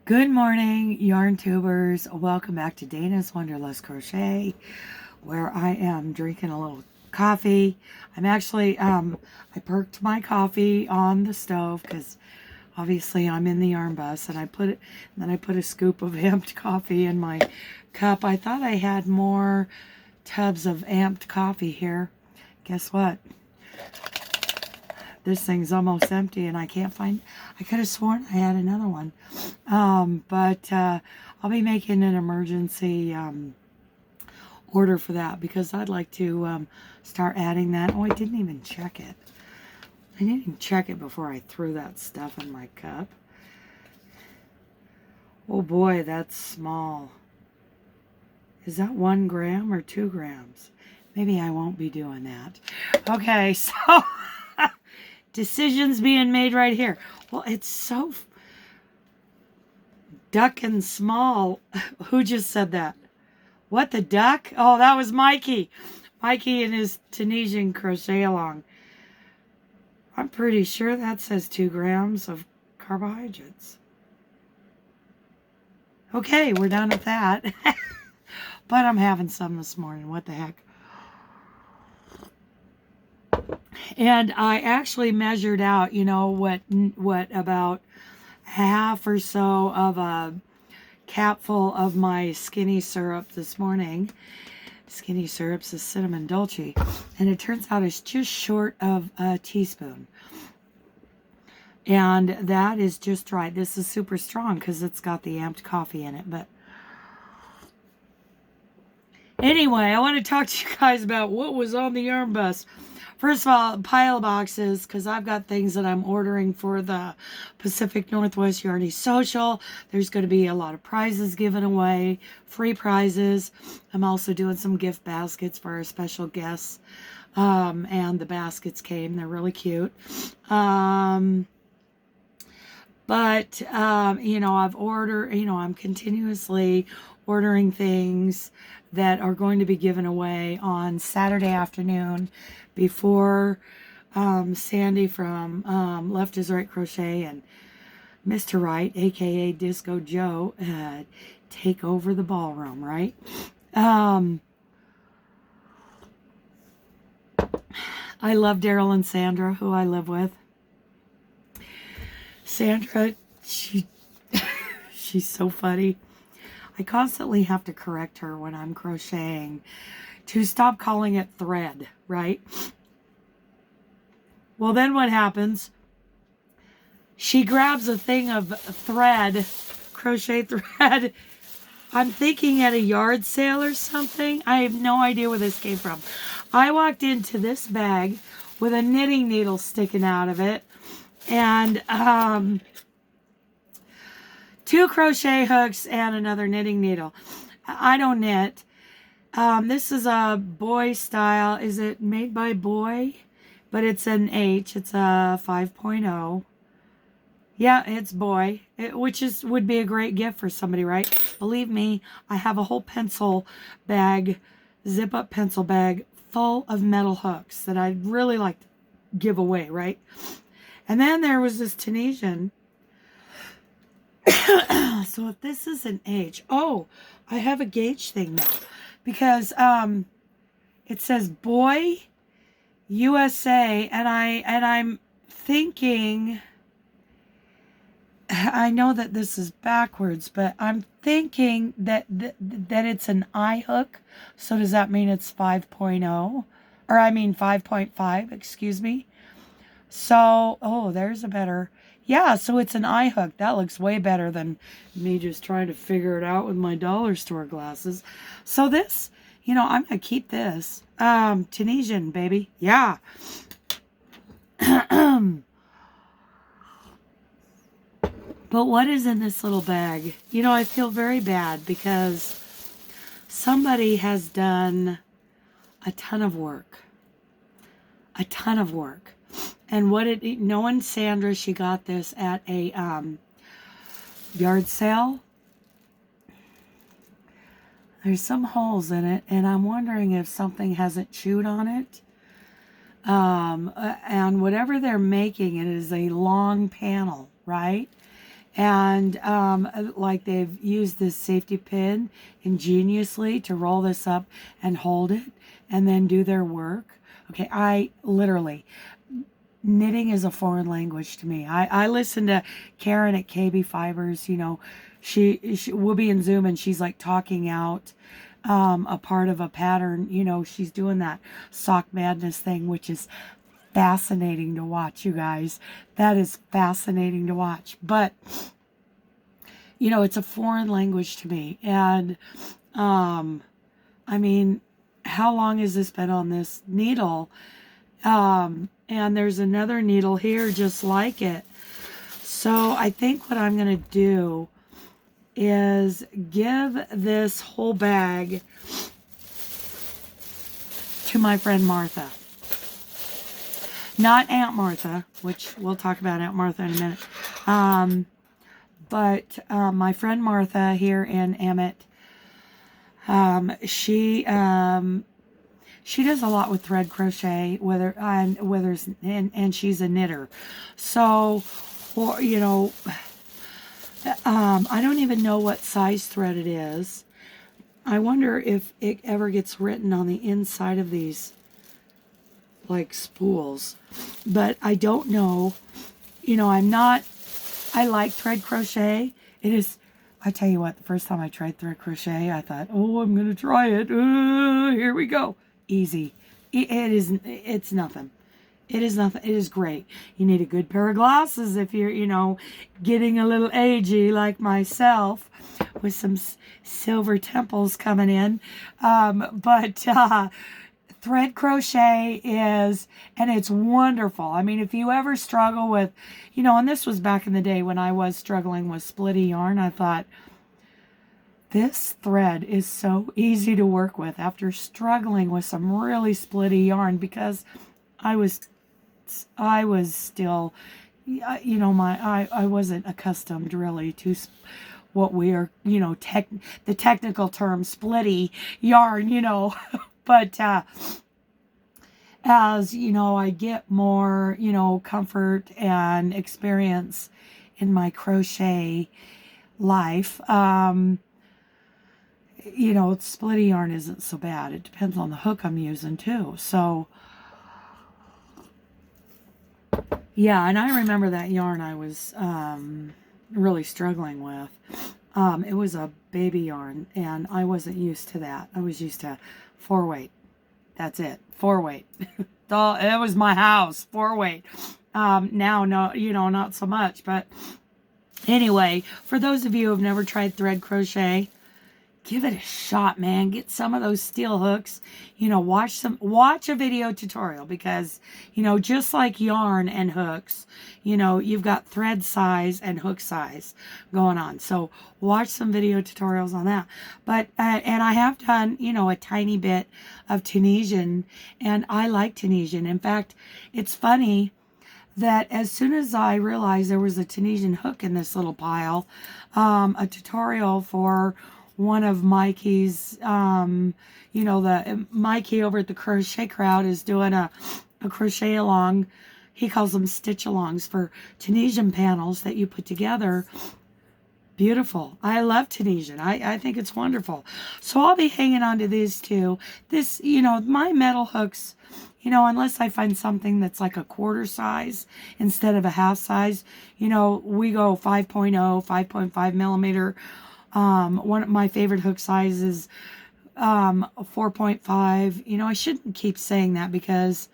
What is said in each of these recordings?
Good morning, yarn tubers. Welcome back to Dana's Wonderlust Crochet, where I am drinking a little coffee. I'm actually, I perked my coffee on the stove because obviously I'm in the yarn bus, and then I put a scoop of amped coffee in my cup. I thought I had more tubs of amped coffee here. Guess what? This thing's almost empty, and I can't find. I could have sworn I had another one, but I'll be making an emergency order for that because I'd like to start adding that. Oh, I didn't even check it. I didn't even check it before I threw that stuff in my cup. Oh boy, that's small. Is that 1 gram or 2 grams? Maybe I won't be doing that. Okay, so. Decisions being made right here. Well, it's so duck and small. Who just said that? What, the duck? Oh, that was Mikey. Mikey and his Tunisian crochet along. I'm pretty sure that says 2 grams of carbohydrates. Okay, we're done with that. But I'm having some this morning. What the heck? And I actually measured out, you know, what about half or so of a capful of my skinny syrup this morning. Skinny syrup's a cinnamon dolce, and it turns out it's just short of a teaspoon. And that is just right. This is super strong because it's got the amped coffee in it. But anyway, I want to talk to you guys about what was on the yarn bus. First of all, a pile of boxes, because I've got things that I'm ordering for the Pacific Northwest Yarny Social. There's going to be a lot of prizes given away, free prizes. I'm also doing some gift baskets for our special guests. And the baskets came. They're really cute. You know, I'm continuously ordering things that are going to be given away on Saturday afternoon before Sandy from Left is Right Crochet and Mr. Right, aka Disco Joe, take over the ballroom, right? I love Daryl and Sandra, who I live with. Sandra, she's so funny. I constantly have to correct her when I'm crocheting to stop calling it thread, right? Well, then what happens? She grabs a thing of thread, crochet thread. I'm thinking at a yard sale or something. I have no idea where this came from. I walked into this bag with a knitting needle sticking out of it, and 2 crochet hooks and another knitting needle. I don't knit. This is a boy style. Is it made by Boy? But it's an H. It's a 5.0. Yeah, it's Boy, which would be a great gift for somebody, right? Believe me, I have a whole pencil bag, zip-up pencil bag full of metal hooks that I'd really like to give away, right? And then there was this Tunisian. So if this is an H, oh, I have a gauge thing now, because it says Boy USA, and I'm thinking, I know that this is backwards, but I'm thinking that it's an I hook. So does that mean it's 5.0, or I mean 5.5, excuse me? So, oh, there's a better. Yeah, so it's an eye hook. That looks way better than me just trying to figure it out with my dollar store glasses. So this, you know, I'm going to keep this. Tunisian, baby. Yeah. But what is in this little bag? You know, I feel very bad because somebody has done a ton of work. A ton of work. And knowing Sandra, she got this at a yard sale. There's some holes in it, and I'm wondering if something hasn't chewed on it. And whatever they're making, it is a long panel, right? And like they've used this safety pin ingeniously to roll this up and hold it and then do their work. Okay, I literally, knitting is a foreign language to me. I listen to Karen at KB Fibers, you know, we'll be in Zoom and she's like talking out a part of a pattern, you know, she's doing that sock madness thing, which is fascinating to watch, you guys. That is fascinating to watch. But, you know, it's a foreign language to me. And, I mean, how long has this been on this needle? And there's another needle here just like it. So I think what I'm going to do is give this whole bag to my friend Martha. Not Aunt Martha, which we'll talk about Aunt Martha in a minute. But my friend Martha here in Emmett, she does a lot with thread crochet, and she's a knitter. So, or, you know, I don't even know what size thread it is. I wonder if it ever gets written on the inside of these, like, spools. But I don't know. You know, I like thread crochet. It is, I tell you what, the first time I tried thread crochet, I thought, oh, I'm going to try it. Here we go. Easy. It's nothing. It is nothing. It is great. You need a good pair of glasses if you're, you know, getting a little agey like myself with some silver temples coming in. But thread crochet is, and it's wonderful. I mean, if you ever struggle with, you know, and this was back in the day when I was struggling with splitty yarn, I thought, this thread is so easy to work with after struggling with some really splitty yarn, because I was still, you know, I wasn't accustomed really to what we are, you know, the technical term splitty yarn, you know. But as, you know, I get more, you know, comfort and experience in my crochet life, you know, splitty yarn isn't so bad. It depends on the hook I'm using too. So, yeah, and I remember that yarn I was really struggling with. It was a baby yarn, and I wasn't used to that. I was used to 4-weight. That's it, 4-weight. It was my house, 4-weight. Now, no, you know, not so much. But anyway, for those of you who have never tried thread crochet, give it a shot, man. Get some of those steel hooks. You know, watch a video tutorial, because, you know, just like yarn and hooks, you know, you've got thread size and hook size going on. So watch some video tutorials on that. But, and I have done, you know, a tiny bit of Tunisian, and I like Tunisian. In fact, it's funny that as soon as I realized there was a Tunisian hook in this little pile, a tutorial for one of Mikey's, you know, the Mikey over at the Crochet Crowd is doing a crochet along. He calls them stitch alongs for Tunisian panels that you put together. Beautiful. I love Tunisian. I think it's wonderful. So I'll be hanging on to these two. This, you know, my metal hooks, you know, unless I find something that's like a quarter size instead of a half size, you know, we go 5.0, 5.5 millimeter. One of my favorite hook sizes, 4.5. You know, I shouldn't keep saying that because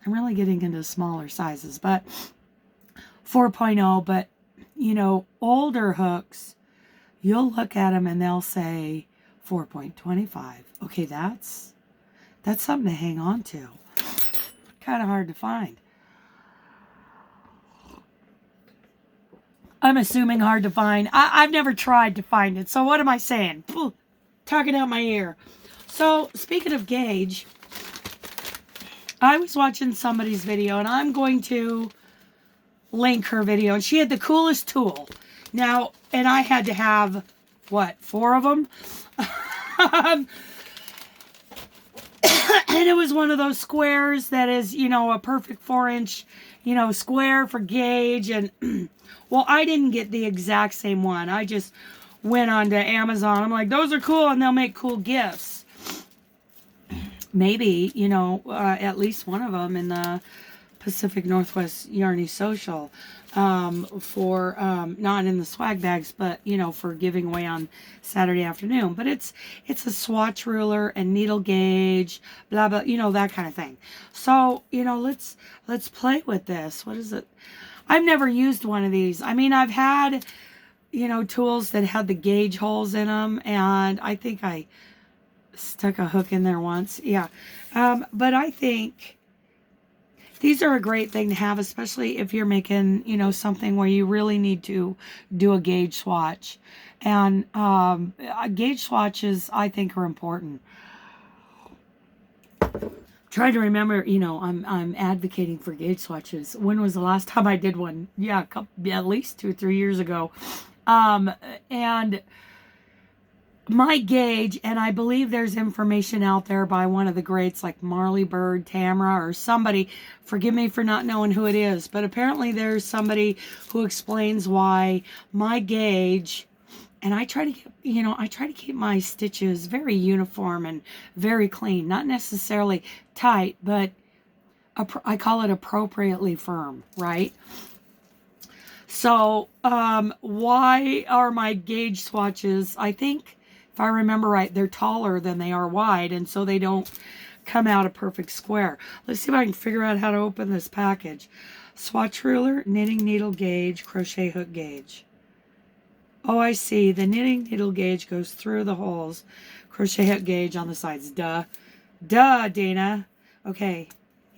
I'm really getting into smaller sizes, but 4.0. But, you know, older hooks, you'll look at them and they'll say 4.25. Okay, that's something to hang on to. Kind of hard to find. I'm assuming hard to find. I've never tried to find it. So what am I saying? Talking out my ear. So speaking of gauge, I was watching somebody's video, and I'm going to link her video. And she had the coolest tool. Now, and I had to have, what, 4 of them? And it was one of those squares that is, you know, a perfect 4-inch, you know, square for gauge. And well, I didn't get the exact same one. I just went onto Amazon. I'm like, those are cool, and they'll make cool gifts. Maybe, you know, at least one of them in the Pacific Northwest Yarny Social, for not in the swag bags, but you know, for giving away on Saturday afternoon. But it's a swatch ruler and needle gauge, blah blah, you know, that kind of thing. So you know, let's play with this. What is it? I've never used one of these. I mean, I've had, you know, tools that had the gauge holes in them, and I think I stuck a hook in there once. Yeah, but I think these are a great thing to have, especially if you're making, you know, something where you really need to do a gauge swatch. And gauge swatches, I think, are important. Trying to remember, you know, I'm advocating for gauge swatches. When was the last time I did one? Yeah, at least 2 or 3 years ago. And my gauge, and I believe there's information out there by one of the greats like Marley Bird, Tamara, or somebody. Forgive me for not knowing who it is, but apparently there's somebody who explains why my gauge, and I try to get, you know, I try to keep my stitches very uniform and very clean, not necessarily tight, but I call it appropriately firm, right? So why are my gauge swatches, I think, if I remember right, they're taller than they are wide, and so they don't come out a perfect square. Let's see if I can figure out how to open this package. Swatch ruler, knitting needle gauge, crochet hook gauge. Oh, I see. The knitting needle gauge goes through the holes. Crochet hook gauge on the sides. Duh. Duh, Dana. Okay.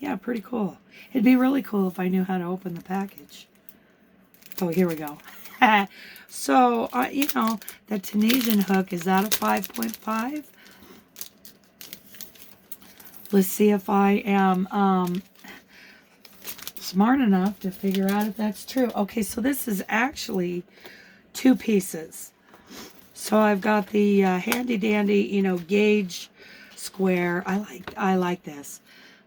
Yeah, pretty cool. It'd be really cool if I knew how to open the package. Oh, here we go. So, you know, the Tunisian hook, is that a 5.5? Let's see if I am smart enough to figure out if that's true. Okay, so this is actually 2 pieces. So I've got the handy dandy, you know, gauge square. I like this.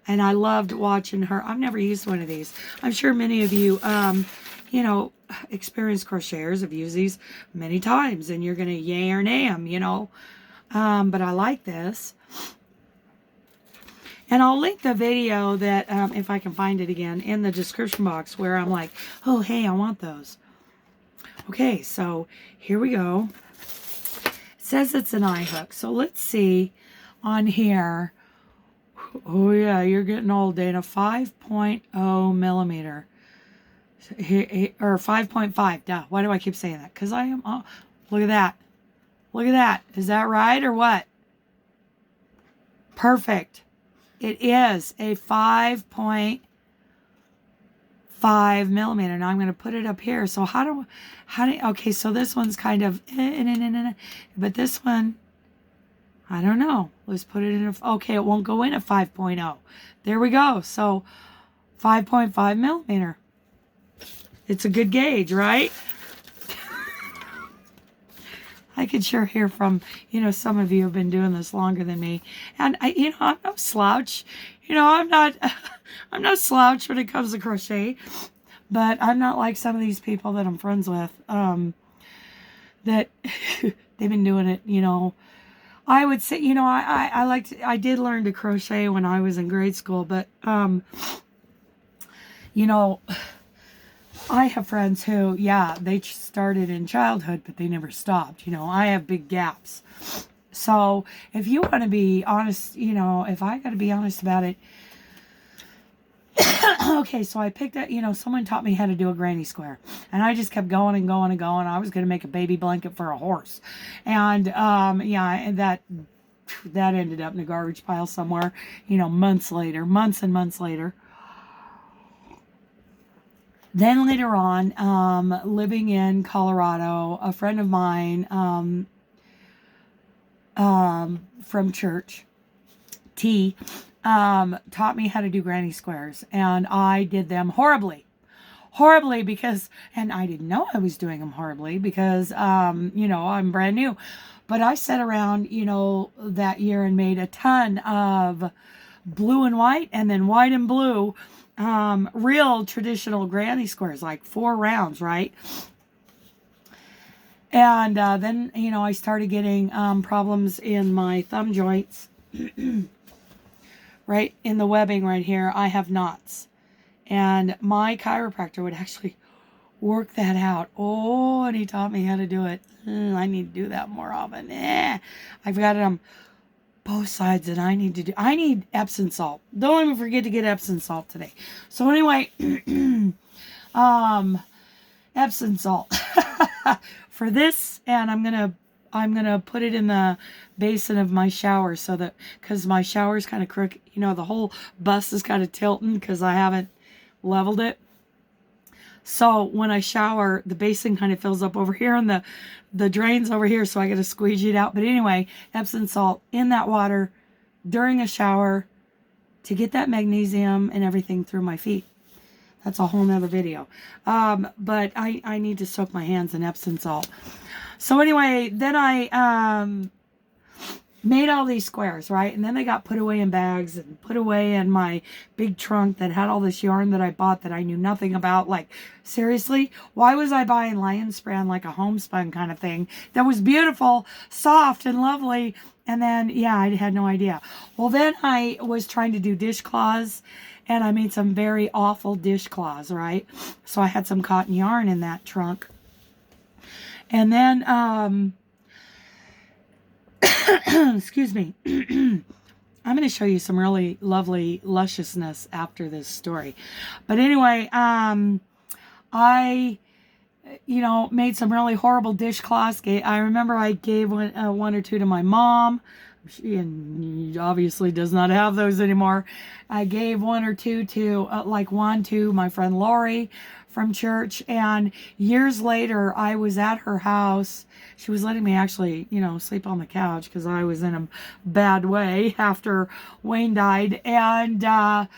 And I loved watching her. I've never used one of these. I'm sure many of you, you know, experienced crocheters have used these many times, and you're going to yay or nay them, you know. But I like this. And I'll link the video that, if I can find it again, in the description box, where I'm like, oh, hey, I want those. Okay, so here we go. It says it's an eye hook. So let's see on here. Oh, yeah, you're getting old, Dana. 5.0 millimeter. Or 5.5. Duh. Why do I keep saying that? Because I am... Oh, look at that. Look at that. Is that right or what? Perfect. It is a 5.5 millimeter. Now I'm going to put it up here. So how do... Okay, so this one's kind of... But this one... I don't know. Let's put it in a... Okay, it won't go in at 5.0. There we go. So 5.5 millimeter. It's a good gauge, right? I could sure hear from, you know, some of you have been doing this longer than me. And you know, I'm no slouch. You know, I'm not slouch when it comes to crochet. But I'm not like some of these people that I'm friends with. That they've been doing it, you know. I would say, you know, I did learn to crochet when I was in grade school, but you know, I have friends who, yeah, they started in childhood, but they never stopped. You know, I have big gaps. So if you want to be honest, you know, if I got to be honest about it. Okay, so I picked up, you know, someone taught me how to do a granny square. And I just kept going and going and going. I was going to make a baby blanket for a horse. And, yeah, and that ended up in a garbage pile somewhere, you know, months and months later. Then later on, living in Colorado, a friend of mine from church, T, taught me how to do granny squares, and I did them horribly because, and I didn't know I was doing them horribly because, you know, I'm brand new, But I sat around, you know, that year and made a ton of blue and white, and then white and blue, real traditional granny squares, like 4 rounds, right? And then, you know, I started getting problems in my thumb joints, right in the webbing right here. I have knots, and my chiropractor would actually work that out. Oh, and he taught me how to do it. I need to do that more often. I've got it on both sides, and I need Epsom salt. Don't even forget to get Epsom salt today. So anyway, Epsom salt for this, and I'm gonna put it in the basin of my shower, so that, because my shower's kind of crooked, you know, the whole bus is kind of tilting because I haven't leveled it. So when I shower, the basin kind of fills up over here, and the drain's over here, so I got to squeegee it out. But anyway, Epsom salt in that water during a shower to get that magnesium and everything through my feet. That's a whole nother video. But I need to soak my hands in Epsom salt. So anyway, then I made all these squares, right? And then they got put away in bags and put away in my big trunk that had all this yarn that I bought that I knew nothing about. Like, seriously, why was I buying lion spran, like a homespun kind of thing that was beautiful, soft, and lovely? And then, yeah, I had no idea. Well, then I was trying to do dishcloths, and I made some very awful dishcloths, right? So I had some cotton yarn in that trunk. And then, excuse me, I'm going to show you some really lovely lusciousness after this story. But anyway, I, you know, made some really horrible dishcloths. I remember I gave one or two to my mom. She obviously does not have those anymore. I gave one or two to, to my friend Lori from church. And years later, I was at her house. She was letting me actually, you know, sleep on the couch because I was in a bad way after Wayne died. And I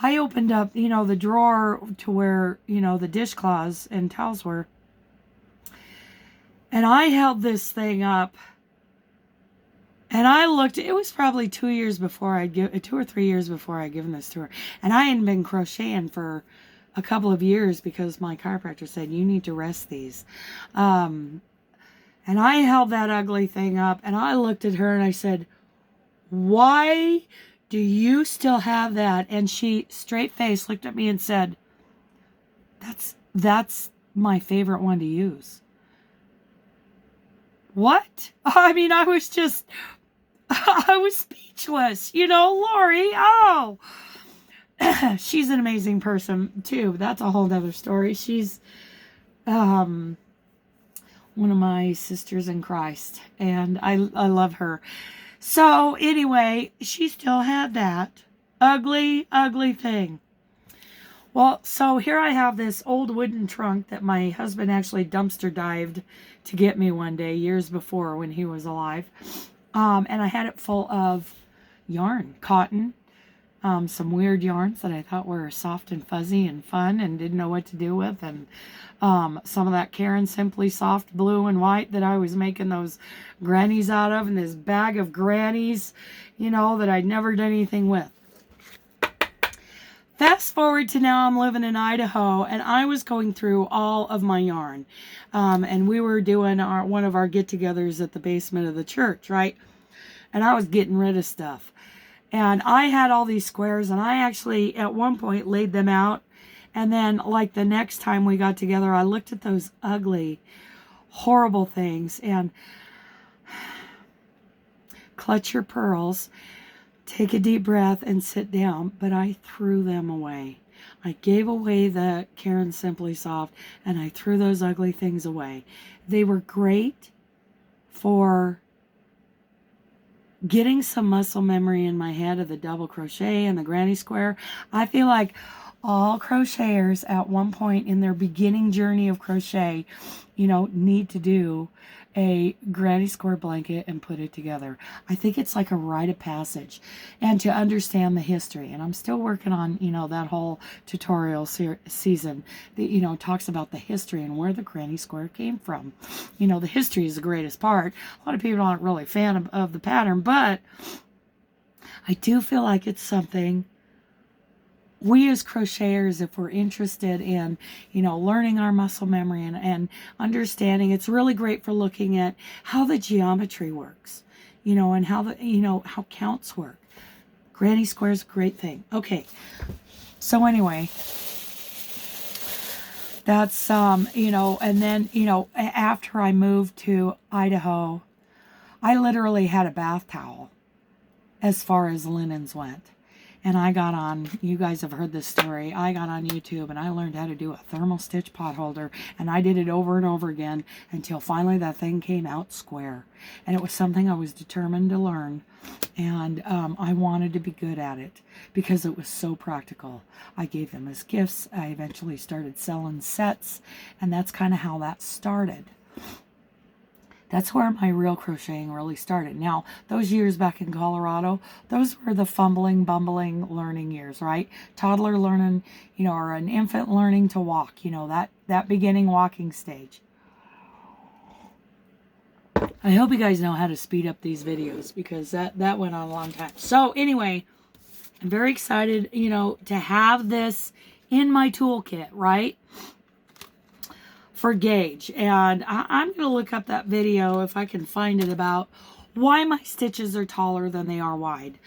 opened up, you know, the drawer to where, you know, the dishcloths and towels were. And I held this thing up. And I looked, it was probably 2 years before 2 or 3 years before I'd given this to her. And I hadn't been crocheting for a couple of years because my chiropractor said, you need to rest these. And I held that ugly thing up, and I looked at her and I said, why do you still have that? And she, straight face, looked at me and said, that's my favorite one to use. What? I mean, I was speechless, you know, Lori. Oh, she's an amazing person too. That's a whole nother story. She's one of my sisters in Christ, and I love her. So anyway, she still had that ugly thing. Well, so here I have this old wooden trunk that my husband actually dumpster dived to get me one day years before when he was alive. And I had it full of yarn, cotton, some weird yarns that I thought were soft and fuzzy and fun and didn't know what to do with. And some of that Karen Simply soft blue and white that I was making those grannies out of, and this bag of grannies, you know, that I'd never done anything with. Fast forward to now, I'm living in Idaho, and I was going through all of my yarn. And we were doing one of our get-togethers at the basement of the church, right? And I was getting rid of stuff. And I had all these squares, and I actually, at one point, laid them out. And then, like, the next time we got together, I looked at those ugly, horrible things, and clutch your pearls. Take a deep breath and sit down, but I threw them away. I gave away the Karen Simply Soft, and I threw those ugly things away. They were great for getting some muscle memory in my head of the double crochet and the granny square. I feel like all crocheters at one point in their beginning journey of crochet, need to do a granny square blanket and put it together. I think it's like a rite of passage, and to understand the history. And I'm still working on, that whole tutorial season that, talks about the history and where the granny square came from. The history is the greatest part. A lot of people aren't really a fan of the pattern, but I do feel like it's something we as crocheters, if we're interested in, learning our muscle memory and understanding, it's really great for looking at how the geometry works, and how how counts work. Granny square is a great thing. Okay. So anyway, that's, and then, after I moved to Idaho, I literally had a bath towel as far as linens went. And I got on, you guys have heard this story, I got on YouTube and I learned how to do a thermal stitch pot holder, and I did it over and over again until finally that thing came out square. And it was something I was determined to learn, and I wanted to be good at it because it was so practical. I gave them as gifts. I eventually started selling sets, and that's kind of how that started. That's where my real crocheting really started. Now, those years back in Colorado, those were the fumbling, bumbling learning years, right? Toddler learning, or an infant learning to walk, that beginning walking stage. I hope you guys know how to speed up these videos because that went on a long time. So anyway, I'm very excited, to have this in my toolkit, right? For gauge, and I'm going to look up that video if I can find it about why my stitches are taller than they are wide.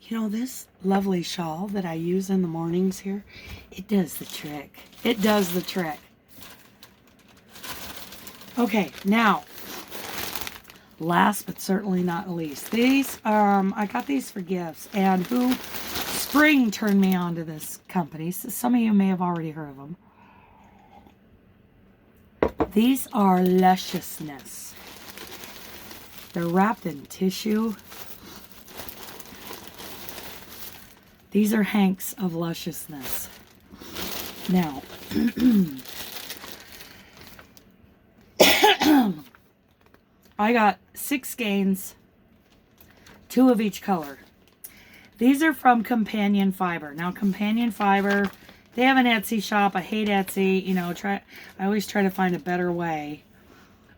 This lovely shawl that I use in the mornings here, it does the trick. It does the trick. Okay, now, last but certainly not least, these, I got these for gifts, and Spring turned me on to this company. So some of you may have already heard of them. These are Lusciousness. They're wrapped in tissue. These are hanks of Lusciousness. Now, I got 6 skeins, 2 of each color. These are from Companion Fiber. Now, Companion Fiber, they have an Etsy shop. I hate Etsy. I always try to find a better way.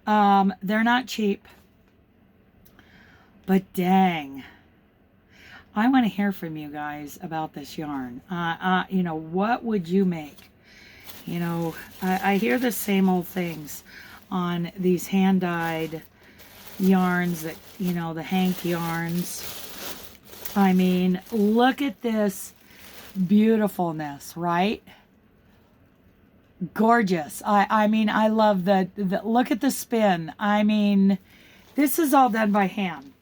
They're not cheap. But dang. I want to hear from you guys about this yarn. What would you make? I hear the same old things on these hand-dyed yarns that, the hank yarns. I mean, look at this beautifulness, right? Gorgeous. I mean, I love the look at the spin. I mean, this is all done by hand.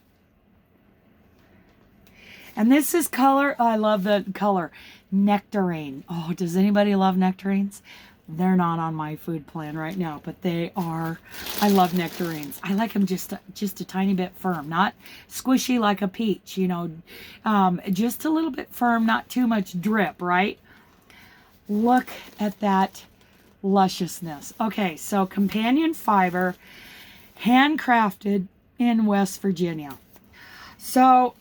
And this is color. I love the color. Nectarine. Oh, does anybody love nectarines? They're not on my food plan right now, but they are. I love nectarines. I like them just a tiny bit firm, not squishy like a peach, just a little bit firm, not too much drip, right? Look at that lusciousness. Okay, so Companion Fiber, handcrafted in West Virginia. So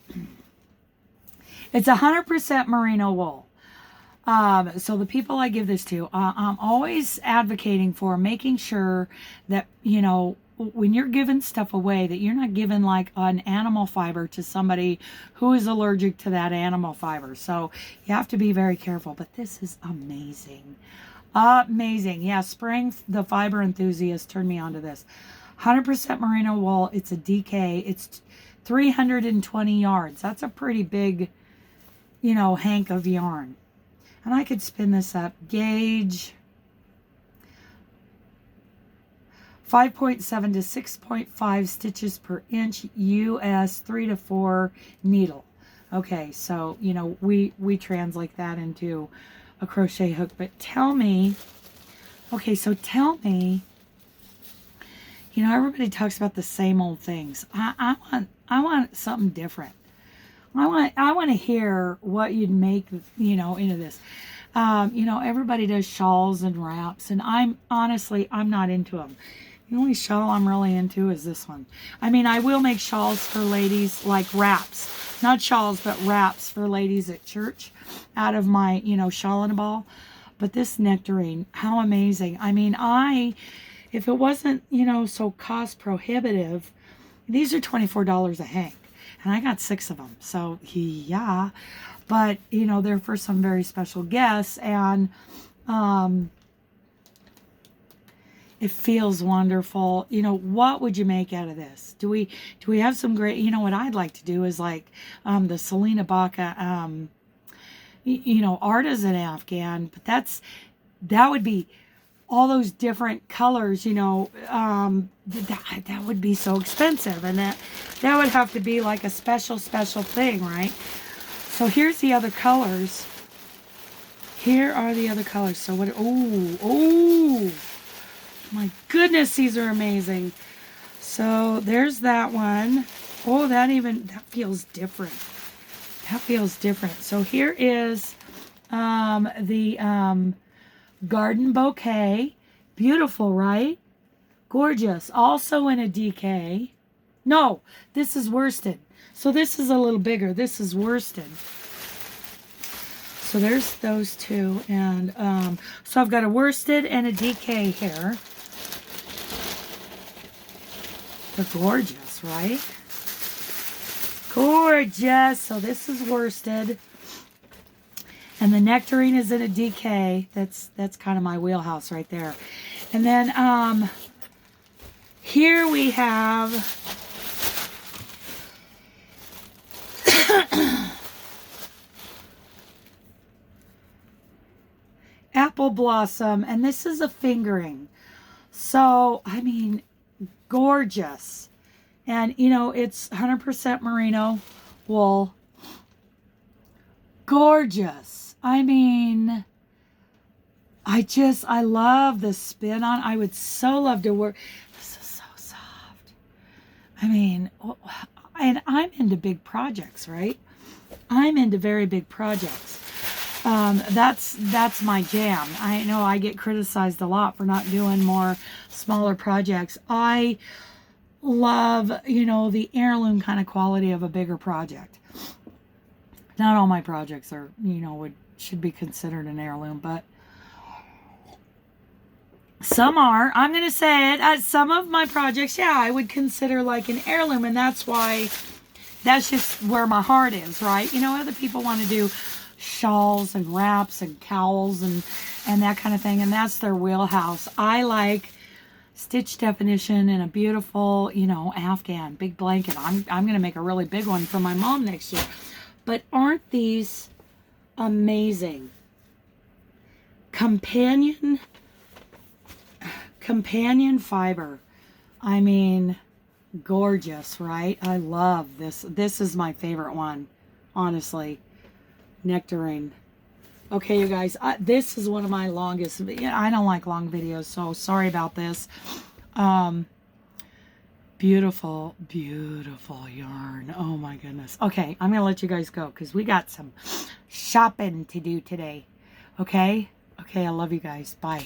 it's 100% merino wool. So the people I give this to, I'm always advocating for making sure that, when you're giving stuff away, that you're not giving like an animal fiber to somebody who is allergic to that animal fiber. So you have to be very careful, but this is amazing. Amazing. Yeah, Spring, the fiber enthusiast, turned me on to this. 100% merino wool. It's a DK. It's 320 yards. That's a pretty big, hank of yarn. And I could spin this up. Gauge 5.7 to 6.5 stitches per inch, US 3 to 4 needle. Okay, so, we translate that into a crochet hook. But tell me, everybody talks about the same old things. I want something different. I want to hear what you'd make, you know, into this. You know, everybody does shawls and wraps, and I'm not into them. The only shawl I'm really into is this one. I mean, I will make shawls for ladies, like wraps. Not shawls, but wraps for ladies at church out of my, you know, shawl and a ball. But this nectarine, how amazing. I mean, if it wasn't, you know, so cost prohibitive, these are $24 a hank. And I got 6 of them. So, yeah. But, you know, they're for some very special guests. And, it feels wonderful. You know, what would you make out of this? Do we have some great, you know, what I'd like to do is like the Selena Baca, you know, artisan Afghan, but that would be all those different colors, you know, that would be so expensive, and that would have to be like a special thing, right? So here's the other colors. Here are the other colors. So what, oh, my goodness, these are amazing. So there's that one. Oh, that feels different. That feels different. So here is the garden bouquet. Beautiful, right? Gorgeous. Also in a DK. No, this is worsted. So this is a little bigger. This is worsted. So there's those two. And so I've got a worsted and a DK here. They're gorgeous, right? Gorgeous. So this is worsted. And the nectarine is in a DK. That's kind of my wheelhouse right there. And then here we have apple blossom, and this is a fingering. So, I mean, gorgeous. And, you know, it's 100% merino wool. Gorgeous. I mean, I love the spin on. I would so love to work. This is so soft. I mean, and I'm into big projects, right? I'm into very big projects. That's my jam. I know I get criticized a lot for not doing more smaller projects. I love, you know, the heirloom kind of quality of a bigger project. Not all my projects are, you know, should be considered an heirloom, but some are. I'm going to say it. Some of my projects, yeah, I would consider like an heirloom, and that's just where my heart is, right? You know, other people want to do shawls and wraps and cowls and that kind of thing, and that's their wheelhouse. I like stitch definition and a beautiful, you know, Afghan big blanket. I'm going to make a really big one for my mom next year. But aren't these amazing? Companion fiber. I mean, gorgeous, right? I love this. This is my favorite one, honestly. Nectarine. Okay, you guys, this is one of my longest. I don't like long videos, so sorry about this. Beautiful, beautiful yarn. Oh my goodness. Okay, I'm gonna let you guys go because we got some shopping to do today. Okay, I love you guys. Bye.